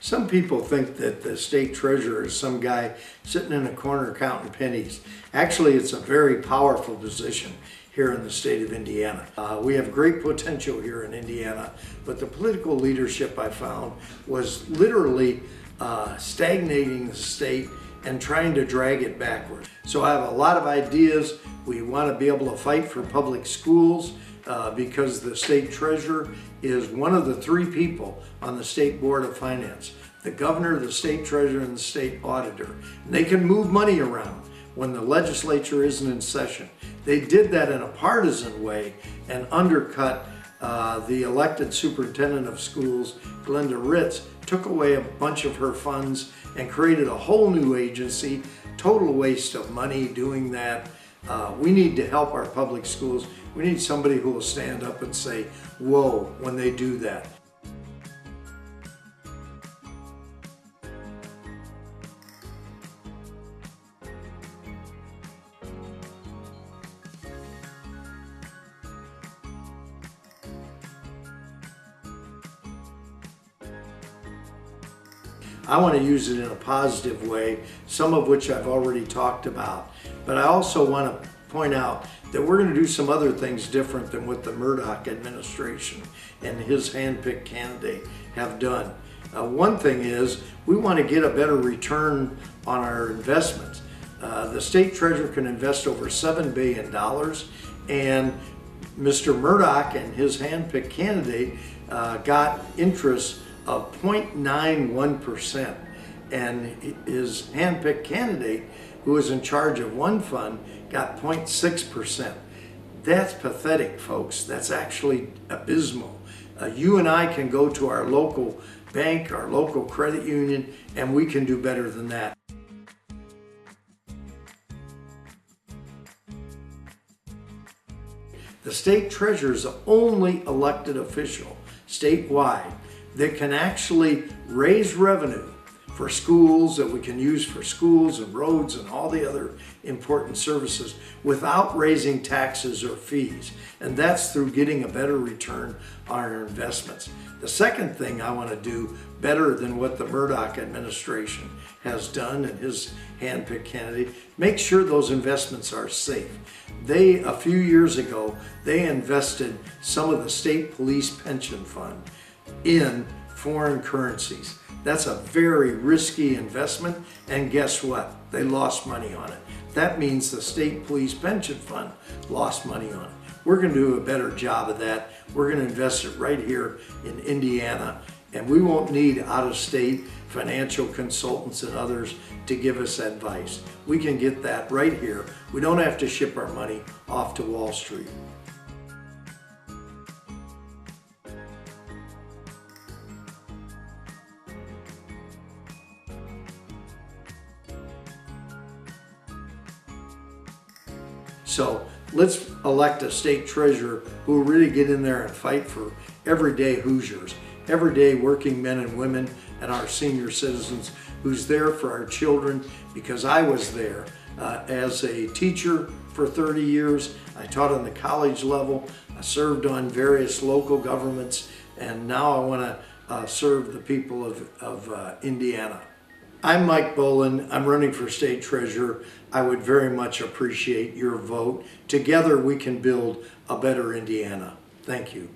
Some people think that the state treasurer is some guy sitting in a corner counting pennies. Actually, it's a very powerful position here in the state of Indiana. We have great potential here in Indiana, but the political leadership I found was literally stagnating the state and trying to drag it backwards. So I have a lot of ideas. We want to be able to fight for public schools because the state treasurer is one of the three people on the State Board of Finance: the governor, the state treasurer, and the state auditor. And they can move money around when the legislature isn't in session. They did that in a partisan way and undercut the elected superintendent of schools, Glenda Ritz, took away a bunch of her funds and created a whole new agency. Total waste of money doing that. We need to help our public schools. We need somebody who will stand up and say, whoa, when they do that. I want to use it in a positive way, some of which I've already talked about. But I also want to point out that we're going to do some other things different than what the Murdoch administration and his handpicked candidate have done. One thing is we want to get a better return on our investments. The state treasurer can invest over $7 billion, and Mr. Murdoch and his handpicked candidate got interest of 0.91%, and his handpicked candidate, who was in charge of one fund, got 0.6%. That's pathetic, folks. That's actually abysmal. You and I can go to our local bank, our local credit union, and we can do better than that. The state treasurer is the only elected official statewide that can actually raise revenue for schools that we can use for schools and roads and all the other important services without raising taxes or fees. And that's through getting a better return on our investments. The second thing I want to do better than what the Murdoch administration has done and his handpicked candidate, make sure those investments are safe. A few years ago, they invested some of the state police pension fund in foreign currencies. That's a very risky investment, and guess what? They lost money on it. That means the state police pension fund lost money on it. We're going to do a better job of that. We're going to invest it right here in Indiana, and we won't need out-of-state financial consultants and others to give us advice. We can get that right here. We don't have to ship our money off to Wall Street. So let's elect a state treasurer who will really get in there and fight for everyday Hoosiers, everyday working men and women and our senior citizens, who's there for our children, because I was there as a teacher for 30 years. I taught on the college level. I served on various local governments, and now I want to serve the people of Indiana. I'm Mike Boland. I'm running for state treasurer. I would very much appreciate your vote. Together we can build a better Indiana. Thank you.